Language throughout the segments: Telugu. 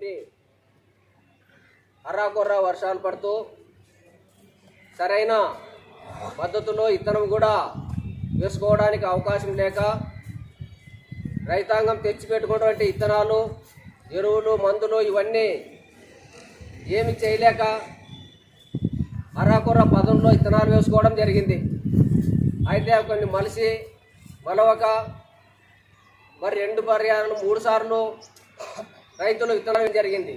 నుండి అర్రాకొర్రా వర్షాలు పడుతూ సరైన పద్ధతిలో ఇత్తనం కూడా వేసుకోవడానికి అవకాశం లేక రైతాంగం తెచ్చిపెట్టుకున్నటువంటి ఇత్తనాలు, ఎరువులు, మందులు ఇవన్నీ ఏమి చేయలేక అర్రాకొర్ర పదంలో ఇత్తనాలు వేసుకోవడం జరిగింది. అయితే కొన్ని మలవక మరి 2 పర్యాలు 3 సార్లు రైతులు విత్తనం జరిగింది.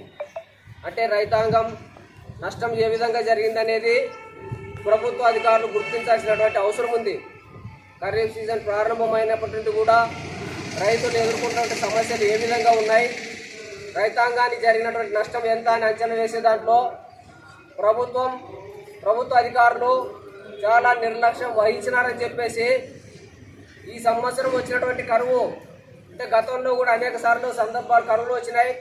అంటే రైతాంగం నష్టం ఏ విధంగా జరిగిందనేది ప్రభుత్వ అధికారులు గుర్తించాల్సినటువంటి అవసరం ఉంది. ఖరీఫ్ సీజన్ ప్రారంభమైనప్పటి నుండి కూడా రైతులు ఎదుర్కొంటున్న సమస్యలు ఏ విధంగా ఉన్నాయి, రైతాంగానికి జరిగినటువంటి నష్టం ఎంత అని అంచనా వేసే దాంట్లో ప్రభుత్వ అధికారులు చాలా నిర్లక్ష్యం వహించినారని చెప్పేసి ఈ సంవత్సరం వచ్చినటువంటి కరువు, అంటే గతంలో కూడా అనేక సార్లు సందర్భాలు కరువులు వచ్చినాయి.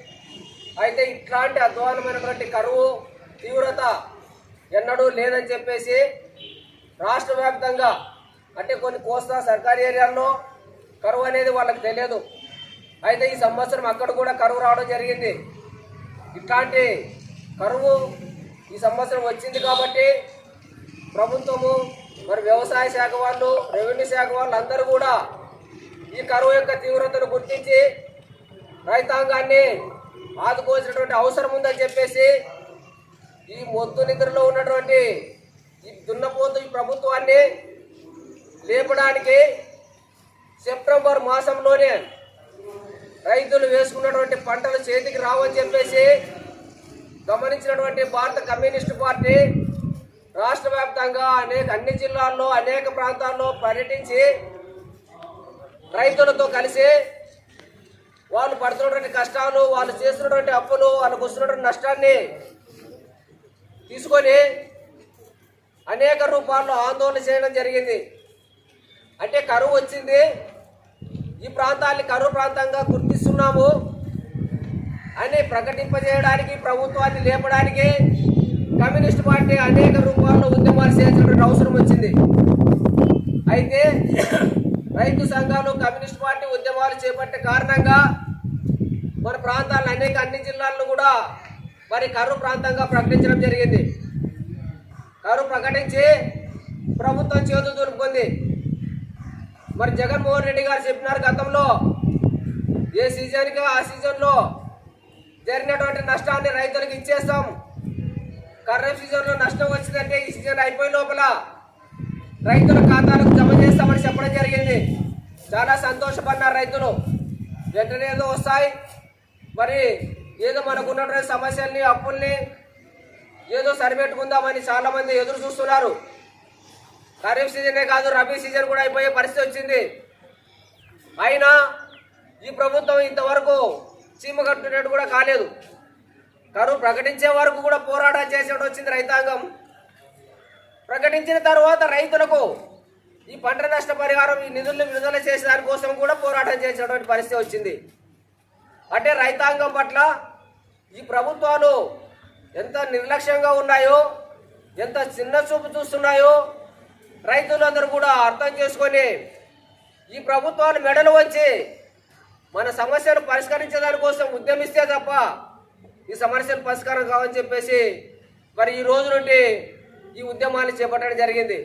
అయితే ఇట్లాంటి అధ్వానమైనటువంటి కరువు తీవ్రత ఎన్నడూ లేదని చెప్పేసి రాష్ట్ర వ్యాప్తంగా, అంటే కొన్ని కోస్తా సర్కారీ ఏరియాల్లో కరువు అనేది వాళ్ళకి తెలియదు. అయితే ఈ సంవత్సరం అక్కడ కూడా కరువు రావడం జరిగింది. ఇట్లాంటి కరువు ఈ సంవత్సరం వచ్చింది కాబట్టి ప్రభుత్వము, మరి వ్యవసాయ శాఖ వాళ్ళు, రెవెన్యూ శాఖ వాళ్ళు అందరూ కూడా ఈ కరువు యొక్క తీవ్రతను గుర్తించి రైతాంగాన్ని ఆదుకోవాల్సినటువంటి అవసరం ఉందని చెప్పేసి ఈ మొద్దు నిద్రలో ఉన్నటువంటి ఈ దున్నపోతు ఈ ప్రభుత్వాన్ని లేపడానికి సెప్టెంబర్ మాసంలోనే రైతులు వేసుకున్నటువంటి పంటలు చేతికి రావని చెప్పేసి గమనించినటువంటి భారత కమ్యూనిస్టు పార్టీ రాష్ట్ర వ్యాప్తంగా అన్ని జిల్లాల్లో అనేక ప్రాంతాల్లో పర్యటించి రైతులతో కలిసి వాళ్ళు పడుతున్నటువంటి కష్టాలు, వాళ్ళు చేస్తున్నటువంటి అప్పులు, వాళ్ళకు వస్తున్నటువంటి నష్టాన్ని తీసుకొని అనేక రూపాల్లో ఆందోళన చేయడం జరిగింది. అంటే కరువు వచ్చింది, ఈ ప్రాంతాన్ని కరువు ప్రాంతంగా గుర్తిస్తున్నాము అని ప్రకటింపజేయడానికి, ప్రభుత్వాన్ని లేపడానికి కమ్యూనిస్ట్ పార్టీ అనేక రూపాల్లో ఉద్యమాలు చేయాల్సినటువంటి అవసరం వచ్చింది. అయితే రైతు సంఘాలు కమ్యూనిస్ట్ పార్టీ ఉద్యమాలు చేపట్టే కారణంగా మన ప్రాంతాలను అన్ని జిల్లాలను కూడా మరి కరువు ప్రాంతంగా ప్రకటించడం జరిగింది. కరువు ప్రకటించి ప్రభుత్వం చేతులు దులుపుకుంది. మరి జగన్మోహన్ రెడ్డి గారు చెప్పినారు, గతంలో ఏ సీజన్కి ఆ సీజన్లో జరిగినటువంటి నష్టాన్ని రైతులకు ఇచ్చేస్తాం, ఖరీఫ్ సీజన్లో నష్టం వచ్చిందంటే ఈ సీజన్ అయిపోయే లోపల రైతుల ఖాతాలకు జమ చేస్తామని చెప్పడం జరిగింది. చాలా సంతోషపడినారు రైతులు. వెంటనే ఏదో వస్తాయి, మరి ఏదో మనకు ఉన్నటువంటి సమస్యల్ని, అప్పుల్ని ఏదో సరిపెట్టుకుందామని చాలామంది ఎదురు చూస్తున్నారు. ఖరీఫ్ సీజనే కాదు, రబీ సీజన్ కూడా అయిపోయే పరిస్థితి వచ్చింది. అయినా ఈ ప్రభుత్వం ఇంతవరకు చీమ కట్టుకునేట్టు కూడా కాలేదు. కరువు ప్రకటించే వరకు కూడా పోరాటం చేసేటట్టు వచ్చింది రైతాంగం. ప్రకటించిన తర్వాత రైతులకు ఈ పంట నష్ట పరిహారం, ఈ నిధులను విడుదల చేసే దానికోసం కూడా పోరాటం చేసేటువంటి పరిస్థితి వచ్చింది. అంటే రైతాంగం పట్ల ఈ ప్రభుత్వాలు ఎంత నిర్లక్ష్యంగా ఉన్నాయో, ఎంత చిన్న చూపు చూస్తున్నాయో రైతులందరూ కూడా అర్థం చేసుకొని ఈ ప్రభుత్వాలు మెడలు వంచి మన సమస్యలు పరిష్కరించే దానికోసం ఉద్యమిస్తే తప్ప ఈ సమస్యలు పరిష్కారం కావని చెప్పేసి మరి ఈ రోజు నుండి ఈ ఉద్యమాన్ని చేపట్టడం జరిగింది.